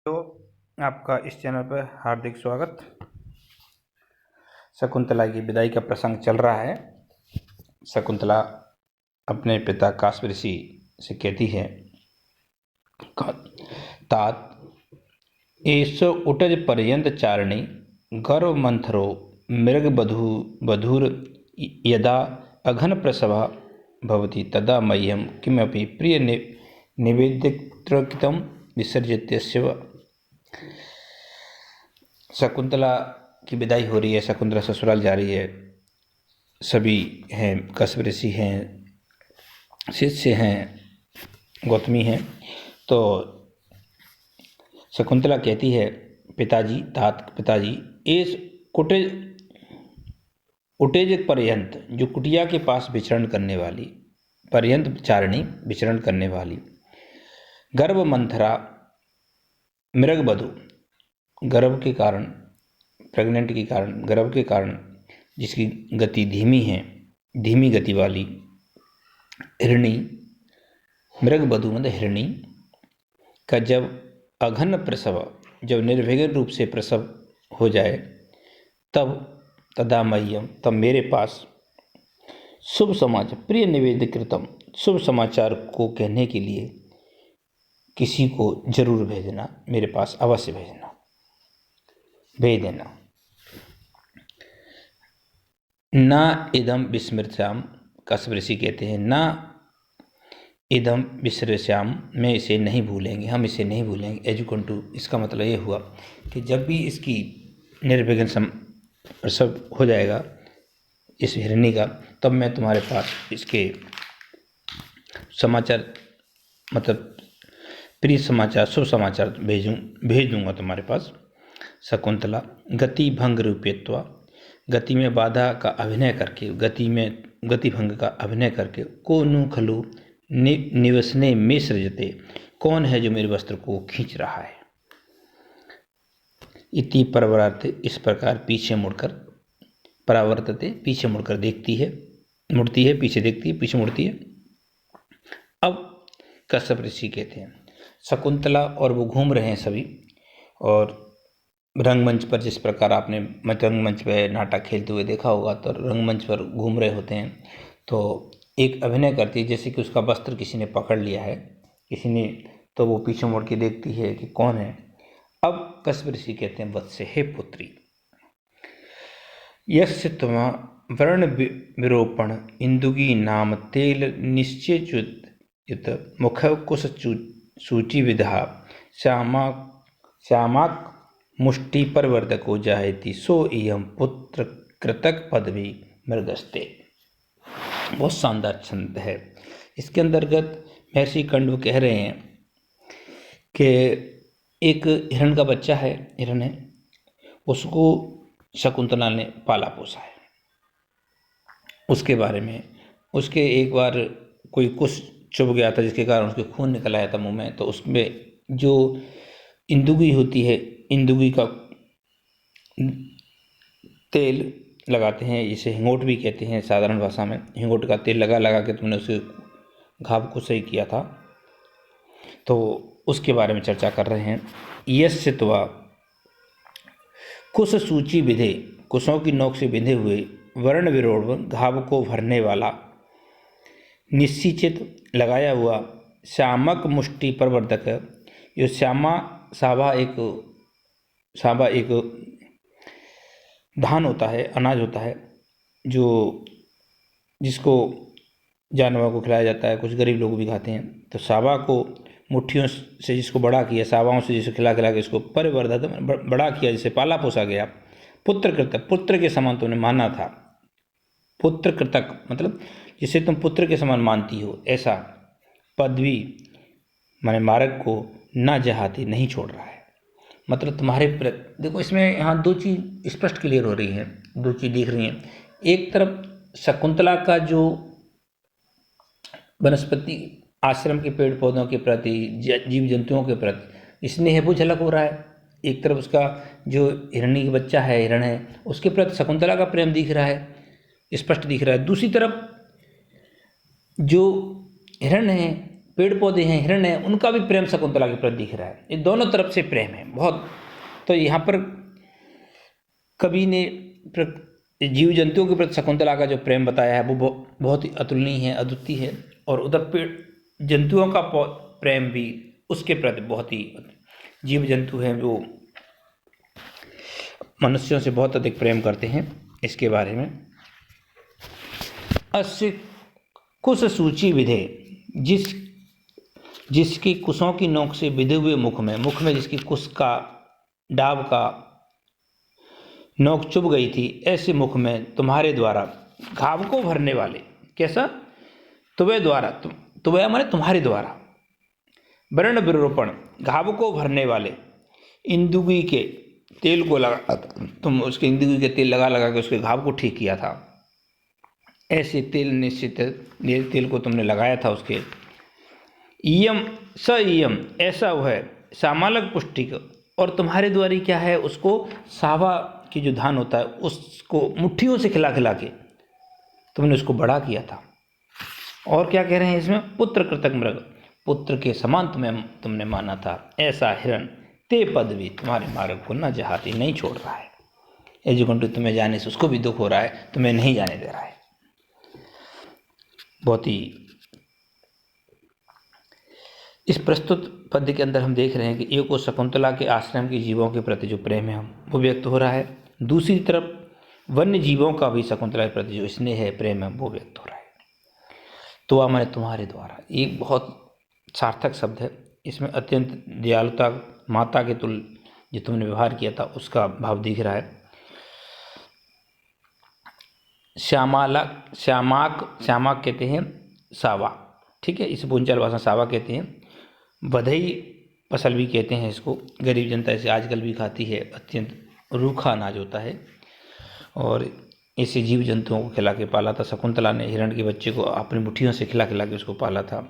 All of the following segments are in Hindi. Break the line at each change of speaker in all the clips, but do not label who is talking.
तो आपका इस चैनल पर हार्दिक स्वागत। शकुंतला की विदाई का प्रसंग चल रहा है। शकुंतला अपने पिता काश्यप ऋषि से कहती है, तात एष उटज पर्यंत चारिणी गर्व मंथरो मृग बधूर यदा अघन प्रसवा भवति तदा मह्यम किमपि प्रिय निवेद्यकृतं विसर्जित्यस्य। शकुंतला की विदाई हो रही है, शकुंतला ससुराल जा रही है। सभी हैं, काश्यप ऋषि हैं, शिष्य हैं, गौतमी हैं। तो शकुंतला कहती है, पिताजी, तात पिताजी, इस उटेज पर्यंत, जो कुटिया के पास विचरण करने वाली, पर्यंत चारिणी विचरण करने वाली, गर्भ मंथरा मृगवधू, गर्भ के कारण, प्रेग्नेंट के कारण, गर्भ के कारण जिसकी गति धीमी है, धीमी गति वाली हिरणी, मृगवधू मतलब हिरणी का जब अघन प्रसव, जब निर्विघ्न रूप से प्रसव हो जाए, तब तदा मह्यम, तब मेरे पास शुभ समाचार, प्रिय निवेद्यकृतम, शुभ समाचार को कहने के लिए किसी को जरूर भेजना, मेरे पास अवश्य भेजना, भेज देना। ना इदम विस्मृत्याम, काश्यप ऋषि कहते हैं, ना इदम विस्मृत्याम, मैं इसे नहीं भूलेंगे, हम इसे नहीं भूलेंगे। एजुकंटू, इसका मतलब ये हुआ कि जब भी इसकी निर्विघ्न प्रसव हो जाएगा इस हिरणी का, तब मैं तुम्हारे पास इसके समाचार, मतलब प्रिय समाचार, शुभ समाचार भेज दूंगा तुम्हारे पास। शकुंतला गति भंग रूपेत्वा, गति में बाधा का अभिनय करके, गति भंग का अभिनय करके, को नु खलु निवसने में सृजते, कौन है जो मेरे वस्त्र को खींच रहा है। इति परवरार्थ, इस प्रकार पीछे मुड़कर, परावर्तते, पीछे मुड़कर देखती है, मुड़ती है, पीछे देखती है, पीछे मुड़ती है। अब काश्यप ऋषि कहते हैं, शकुंतला और वो घूम रहे हैं सभी, और रंगमंच पर, जिस प्रकार आपने रंगमंच पर नाटक खेलते हुए देखा होगा, तो रंगमंच पर घूम रहे होते हैं, तो एक अभिनय करती है जैसे कि उसका वस्त्र किसी ने पकड़ लिया है, किसी ने, तो वो पीछे मुड़ के देखती है कि कौन है। अब काश्यप ऋषि कहते हैं, वत्से, हे पुत्री, यस्य त्वं वर्ण विरोपण इंदुगी नाम तेल निश्चेच्युत मुख कुश सूचि विधा श्यामाक मुष्टि परवर्तको जायति सो इयं पुत्र कृतक पदवी मृगस्ते। बहुत शानदार छंद है। इसके अंतर्गत महर्षि कंडव कह रहे हैं कि एक हिरण का बच्चा है, हिरण है, उसको शकुंतला ने पाला पोसा है। उसके बारे में, उसके एक बार कोई कुछ चुभ गया था जिसके कारण उसके खून निकल आया था मुंह में, तो उसमें जो इंदुगी होती है, इंदुगी का तेल लगाते हैं, इसे हिंगोट भी कहते हैं साधारण भाषा में। हिंगोट का तेल लगा लगा के तुमने उसे घाव को सही किया था, तो उसके बारे में चर्चा कर रहे हैं। यस्य त्वा कुश सूची विधे, कुशों की नोक से बिंधे हुए, वर्ण विरोध, घाव को भरने वाला, निश्चित लगाया हुआ, श्यामक मुष्टि प्रवर्तक, ये श्यामा साबा एक धान होता है, अनाज होता है, जो जिसको जानवरों को खिलाया जाता है, कुछ गरीब लोग भी खाते हैं। तो साबा को मुट्ठियों से जिसको बड़ा किया, साबाओं से जिसे खिला खिला के इसको परिवर्धित, बड़ा किया, जिसे पाला पोसा गया, पुत्र कृतक, पुत्र के समान तुमने माना था। पुत्र कृतक मतलब जिसे तुम पुत्र के समान मानती हो, ऐसा पदवी माने मार्ग को ना जहाती, नहीं छोड़ रहा है। मतलब तुम्हारे प्रति, देखो इसमें यहाँ दो चीज़ स्पष्ट क्लियर हो रही हैं, दो चीज़ दिख रही हैं। एक तरफ शकुंतला का जो वनस्पति आश्रम के पेड़ पौधों के प्रति, जीव जंतुओं के प्रति स्नेह वो झलक हो रहा है। एक तरफ उसका जो हिरणी का बच्चा है, हिरण है, उसके प्रति शकुंतला का प्रेम दिख रहा है, स्पष्ट दिख रहा है। दूसरी तरफ जो हिरण है, पेड़ पौधे हैं, हिरण है, उनका भी प्रेम शकुंतला के प्रति दिख रहा है। ये दोनों तरफ से प्रेम है बहुत। तो यहाँ पर कवि ने जीव जंतुओं के प्रति शकुंतला का जो प्रेम बताया है वो बहुत ही अतुलनीय है, अद्वितीय है। और उधर पेड़ जंतुओं का प्रेम भी उसके प्रति बहुत ही, जीव जंतु हैं जो मनुष्यों से बहुत अधिक प्रेम करते हैं। इसके बारे में अस्य कुश सूची विधे, जिसकी कुशों की नोक से विधे हुए मुख में जिसकी कुश का डाब का नोक चुभ गई थी, ऐसे मुख में तुम्हारे द्वारा घाव को भरने वाले, कैसा, तुम्हें द्वारा, तुम्हें माने तुम्हारे द्वारा, वर्ण विरूपण, घाव को भरने वाले इंदुगी के तेल को लगा, तुम उसके इंदुगी के तेल लगा के उसके घाव को ठीक किया था। ऐसे तेल निश्चित तेल को तुमने लगाया था उसके। इयम स इयम, ऐसा वह सामालक पुष्टिक, और तुम्हारे द्वारा क्या है, उसको सावा की जो धान होता है उसको मुट्ठियों से खिला के तुमने उसको बड़ा किया था। और क्या कह रहे हैं इसमें, पुत्र कृतक मृग, पुत्र के समान तुमने माना था। ऐसा हिरण ते पदवी, तुम्हारे मार्ग को न जहाती, नहीं छोड़ रहा है। एजुकंटू तुम्हें जाने से उसको भी दुख हो रहा है, तुम्हें नहीं जाने दे रहा है। बहुत ही इस प्रस्तुत पद्य के अंदर हम देख रहे हैं कि एक को शकुंतला के आश्रम के जीवों के प्रति जो प्रेम है वो व्यक्त हो रहा है, दूसरी तरफ वन्य जीवों का भी शकुंतला के प्रति जो स्नेह है, प्रेम है, वो व्यक्त हो रहा है। तो मैंने तुम्हारे द्वारा, एक बहुत सार्थक शब्द है, इसमें अत्यंत दयालुता, माता के तुल्य जो तुमने व्यवहार किया था उसका भाव दिख रहा है। श्यामाक कहते हैं सावा, ठीक है, इस बोलचाल भाषा सावा कहते हैं। बधई फसल भी कहते हैं इसको, गरीब जनता इसे आजकल भी खाती है, अत्यंत रूखा अनाज होता है। और इसे जीव जंतुओं को खिला के पाला था। शकुंतला ने हिरण के बच्चे को अपनी मुट्ठियों से खिला के उसको पाला था।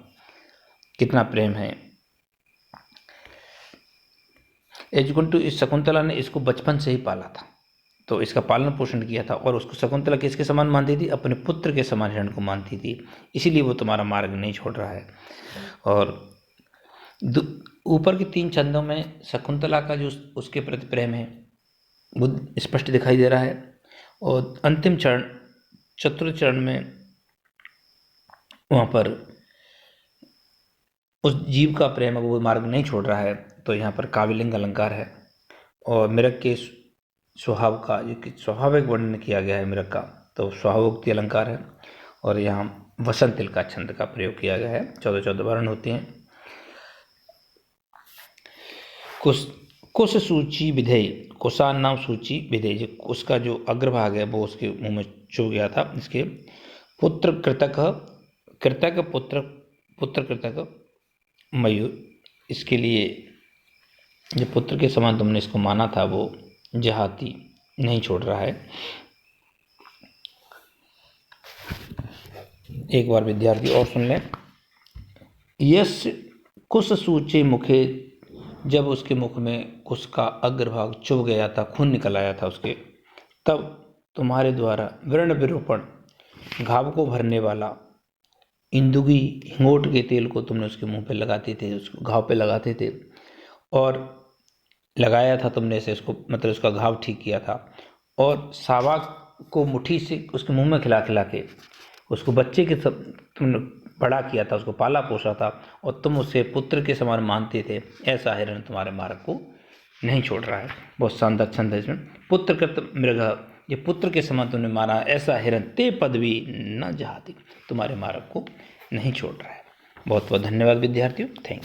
कितना प्रेम है। एजुकंटू इस शकुंतला ने इसको बचपन से ही पाला था, तो इसका पालन पोषण किया था, और उसको शकुंतला किसके समान मानती थी, अपने पुत्र के समान हिरण को मानती थी। इसीलिए वो तुम्हारा मार्ग नहीं छोड़ रहा है। और ऊपर के 3 छंदों में शकुंतला का जो उसके प्रति प्रेम है वो स्पष्ट दिखाई दे रहा है। और अंतिम चरण, चतुर्थ चरण में वहाँ पर उस जीव का प्रेम है, वो मार्ग नहीं छोड़ रहा है। तो यहाँ पर काव्यलिंग अलंकार है और मृग के स्वभाव का जो कि स्वाभाविक वर्णन किया गया है मृग का, तो स्वभावोक्ति अलंकार है। और यहाँ वसंत तिल का छंद का प्रयोग किया गया है। 14 वर्ण होते हैं। कुश सूची विधेय, कुशान नाम सूची विधेय, उसका जो अग्रभाग है वो उसके मुंह में चुभ गया था। इसके पुत्र कृतक पुत्र कृतक मयूर, इसके लिए जो पुत्र के समान तुमने इसको माना था वो जहाती, नहीं छोड़ रहा है। एक बार विद्यार्थी और सुन लें। यश कुश सूचे मुखे, जब उसके मुख में कुश का अग्रभाग चुभ गया था, खून निकल आया था उसके, तब तुम्हारे द्वारा वर्ण विरूपण, घाव को भरने वाला इंदुगी हिंगोट के तेल को तुमने उसके मुंह पे लगाते थे, उसको घाव पे लगाते थे, और लगाया था तुमने ऐसे उसको, मतलब उसका घाव ठीक किया था। और सावा को मुट्ठी से उसके मुंह में खिला के उसको बच्चे के सब तुमने बड़ा किया था, उसको पाला पोसा था, और तुम उसे पुत्र के समान मानते थे। ऐसा हिरण तुम्हारे मार्ग को नहीं छोड़ रहा है। बहुत शानदार छंद है इसमें। पुत्र कृत मृग, ये पुत्र के समान तुमने माना, ऐसा हिरण ते पदवी न जहाती, तुम्हारे मार्ग को नहीं छोड़ रहा है। बहुत बहुत धन्यवाद विद्यार्थियों, थैंक यू।